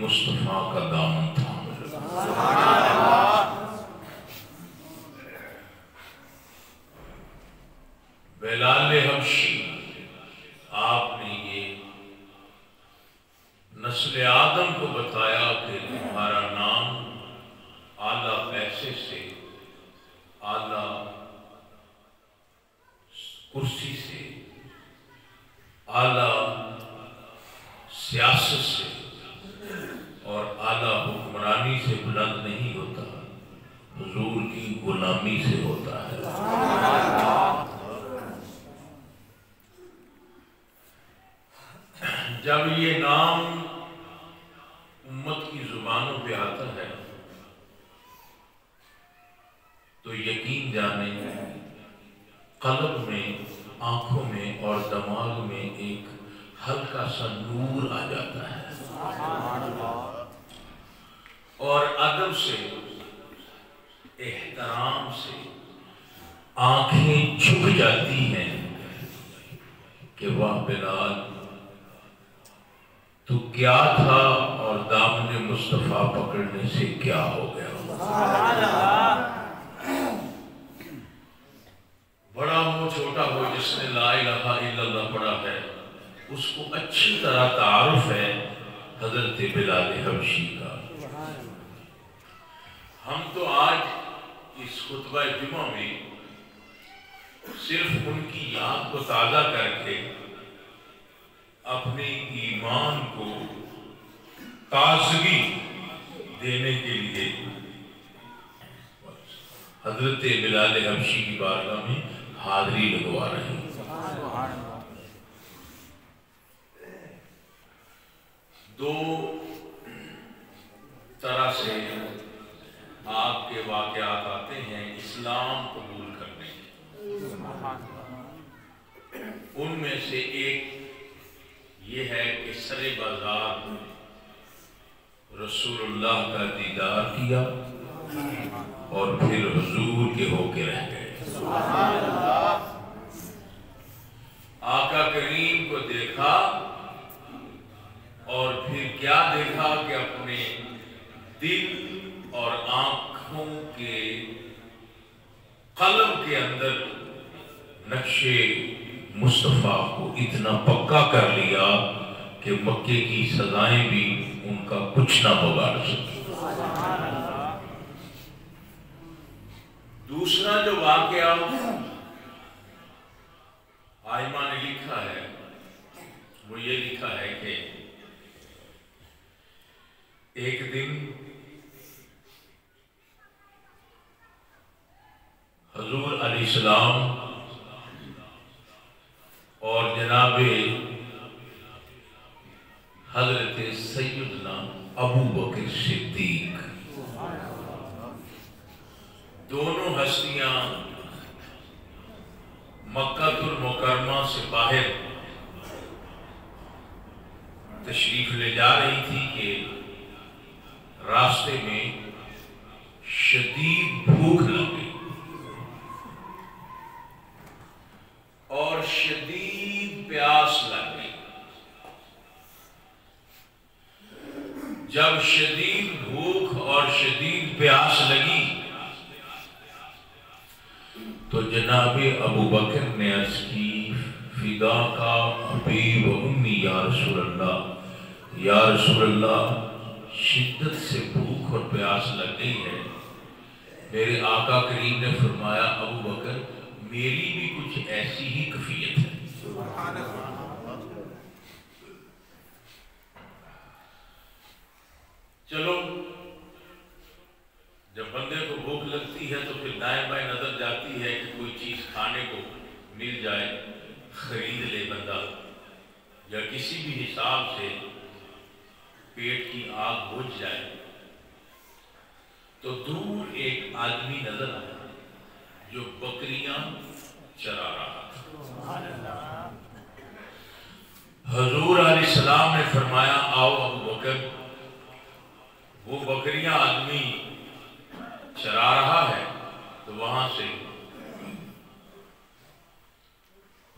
مصطفیٰ کا دامن تھام لو۔ بلال حبشی، آپ نے یہ نسل آدم کو بتایا کہ تمہارا نام اعلیٰ پیسے سے، اعلیٰ کرسی سے، اعلیٰ سیاست سے اور اعلیٰ حکمرانی سے بلند نہیں ہوتا، حضور کی غلامی سے ہوتا ہے۔ جب یہ نام امت کی زبانوں پہ آتا ہے تو یقین جانیں قلب میں، آنکھوں میں اور دماغ میں ایک ہلکا سا نور آ جاتا ہے اور ادب سے، احترام سے آنکھیں جھک جاتی ہیں کہ واہ بلال، تو کیا تھا اور دامن مصطفیٰ پکڑنے سے کیا ہو گیا۔ بڑا ہو چھوٹا ہو، جس نے لا الہ الا اللہ پڑھا ہے اس کو اچھی طرح تعارف ہے حضرت بلال حبشی کا۔ ہم تو آج اس خطبہ جمعہ میں صرف ان کی یاد کو تازہ کر کے اپنے ایمان کو تازگی دینے کے لیے حضرت بلال حبشی کی بارگاہ میں حاضری لگوا رہے ہیں۔ دو طرح سے آپ کے واقعات آتے ہیں اسلام قبول کرنے کے۔ ان میں سے ایک یہ ہے کہ سر بازار رسول اللہ کا دیدار کیا اور پھر حضور کے ہو کے رہ گئے۔ آقا کریم کو دیکھا اور پھر کیا دیکھا کہ اپنے دل اور آنکھوں کے قلب کے اندر نقش مصطفیٰ کو اتنا پکا کر لیا کہ مکے کی سزائیں بھی ان کا کچھ نہ بگاڑ سکی۔ دوسرا جو واقعہ آئمہ نے لکھا ہے وہ یہ لکھا ہے کہ ایک دن حضور علیہ السلام اور جناب حضرت سیدنا ابو بکر صدیق دونوں ہستیاں مکہ المکرمہ سے باہر تشریف لے جا رہی تھی کہ راستے میں شدید بھوک لگی اور شدید پیاس لگ گئی۔ جب شدید بھوک اور شدید پیاس لگی تو جناب ابو بکر نے عرض کی فدا کا ابی و امی یا رسول اللہ، یا رسول اللہ شدت سے بھوک اور پیاس لگ گئی ہے۔ میرے آقا کریم نے فرمایا ابو بکر میری بھی کچھ ایسی ہی کیفیت ہے۔ چلو جب بندے کو بھوک لگتی ہے تو پھر دائیں بائیں نظر جاتی ہے کہ کوئی چیز کھانے کو مل جائے، خرید لے بندہ، یا کسی بھی حساب سے پیٹ کی آگ بجھ جائے۔ تو دور ایک آدمی نظر آیا جو بکریاں چرا رہا تھا۔ حضور علیہ السلام نے فرمایا آؤ ابو بکر، وہ بکریاں آدمی چرا رہا ہے تو وہاں سے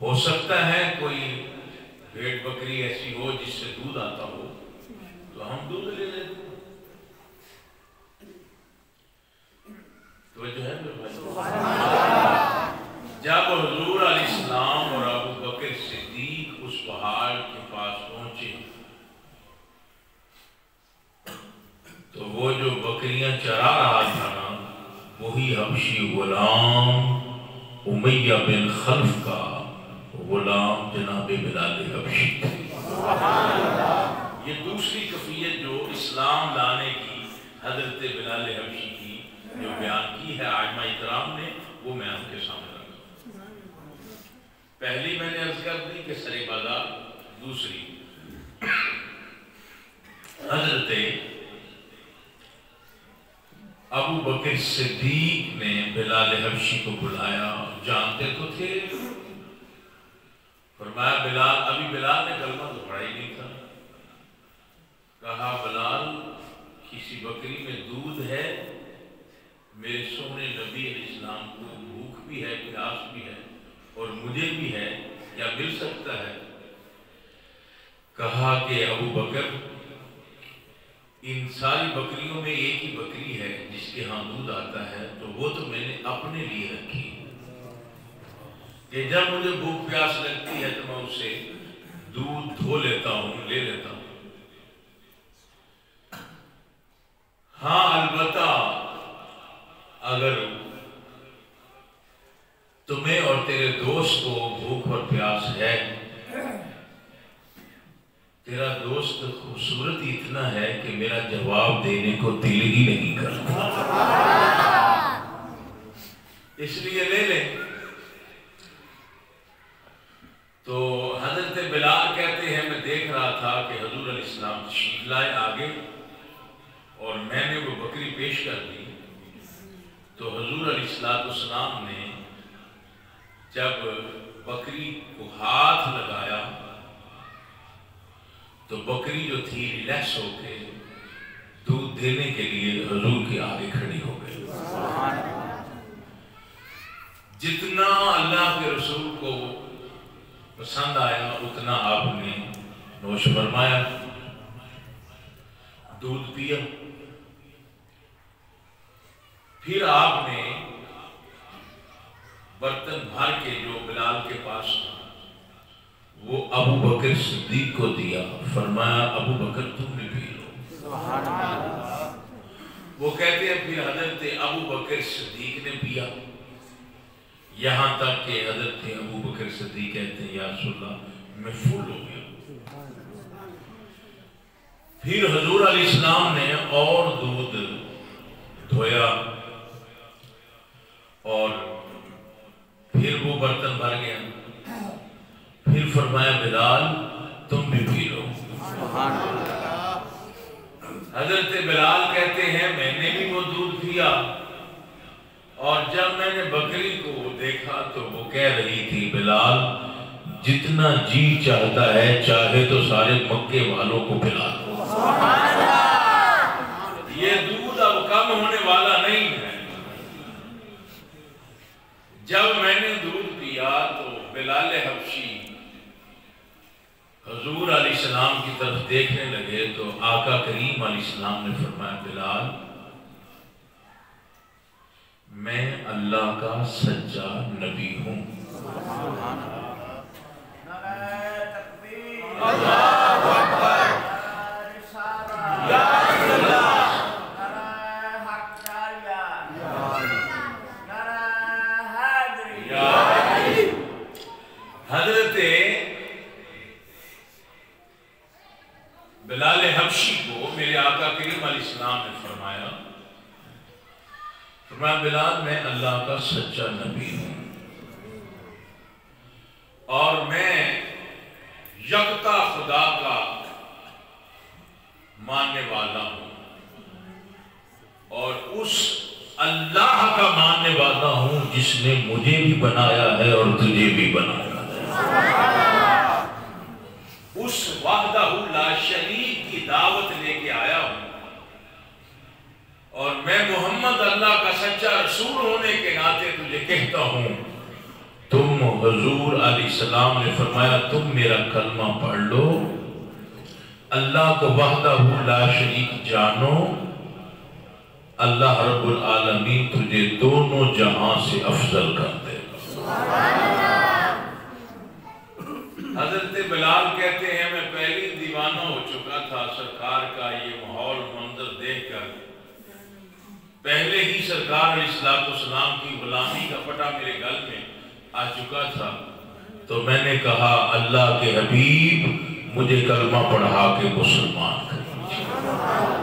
ہو سکتا ہے کوئی بھیڑ بکری ایسی ہو جس سے دودھ آتا ہو، تو تو ہم دودھ لے لیتے. تو جو ہے جب حضور علیہ السلام اور ابو بکر صدیق اس پہاڑ کے پاس پہنچے تو وہ جو بکریاں چرا رہا تھا نا وہی حبشی غلام امیہ بن خلف کا غلام جناب بلال حبشی تھے. یہ دوسری کیفیت جو اسلام لانے کی حضرت بلال حبشی کی جو بیان کی ہے ائمہ کرام نے وہ میں آپ کے سامنے رکھا. پہلی میں نے عرض کر دی کہ سر بازار. دوسری حضرت ابو بکر صدیق نے بلال حبشی کو بلایا. جانتے تو تھے. فرمایا بلال. ابھی بلال نے کلمہ تو پڑھا ہی نہیں تھا. کہا بلال کسی بکری میں دودھ ہے. میرے سونے نبی علیہ السلام کو بھوک بھی ہے پیاس بھی ہے اور مجھے بھی ہے. کیا مل سکتا ہے؟ کہا کہ ابو بکر ان ساری بکریوں میں ایک ہی بکری ہے جس کے ہاں دودھ آتا ہے تو وہ تو میں نے اپنے لیے رکھی کہ جب مجھے بھوک پیاس لگتی ہے تو میں اسے دودھ دھو لیتا ہوں لے لیتا ہوں. ہاں البتہ اگر تمہیں اور تیرے دوست کو بھوک اور پیاس ہے تیرا دوست خوبصورت اتنا ہے کہ میرا جواب دینے کو دل ہی نہیں کرتا اس لیے لے لیں. تو حضرت بلال کہتے ہیں میں دیکھ رہا تھا کہ حضور علیہ السلام تشریف لائے آگے اور میں نے وہ بکری پیش کر دی. تو حضور علیہ السلام نے جب بکری کو ہاتھ لگایا تو بکری جو تھی ریلیکس ہو کے دودھ دینے کے لیے حضور کے آگے کھڑی ہو گئی. جتنا اللہ کے رسول کو پسند آیا اتنا آپ نے نوش فرمایا دودھ پیا. پھر آپ نے برتن بھر کے جو بلال کے پاس تھا وہ ابو بکر صدیق کو دیا. فرمایا ابو بکر تم نے پی لو. وہ کہتے ہیں پھر حضرت ابو بکر صدیق نے پیا یہاں تک کہ حضرت ابو بکر صدیق کہتے ہیں یا رسول اللہ میں فل ہو گیا. پھر حضور علیہ السلام نے اور دودھ دھویا اور پھر وہ برتن بھر گیا. پھر فرمایا بلال تم بھی پی لو. حضرت بلال کہتے ہیں میں نے بھی وہ دودھ پیا اور جب میں نے بکری کو دیکھا تو وہ کہہ رہی تھی بلال جتنا جی چاہتا ہے چاہے تو سارے مکے والوں کو پلا دو. یہ دودھ اب کم ہونے والا نہیں ہے. جب میں نے دودھ پیا تو بلال حبشی حضور علیہ السلام کی طرف دیکھنے لگے تو آقا کریم علیہ السلام نے فرمایا بلال میں اللہ کا سچا نبی ہوں. اللہ اکبر. حضرت بلال حبشی کو میرے آقا کریم علیہ السلام نے فرمایا بلال میں اللہ کا سچا نبی ہوں اور میں یکتا خدا کا ماننے والا ہوں اور اس اللہ کا ماننے والا ہوں جس نے مجھے بھی بنایا ہے اور تجھے بھی بنایا ہے. اس وحدہ لا شریک کی دعوت لے کے آیا ہوں اور میں محمد اللہ کا سچا رسول ہونے کے ناطے تجھے کہتا ہوں تم حضور علیہ السلام نے فرمایا تم میرا کلمہ پڑھ لو اللہ کو وحدہ لا شریک جانو، اللہ رب العالمین تجھے دونوں جہاں سے افضل کر دے گا۔ حضرت بلال کہتے ہیں میں پہلی دیوانہ ہو چکا تھا سرکار کا یہ ماحول منظر دیکھ کر، پہلے ہی سرکار علیہ السلام کی غلامی کا پٹا میرے گل میں آ چکا تھا، تو میں نے کہا اللہ کے حبیب مجھے کلمہ پڑھا کے مسلمان کر دیجیے۔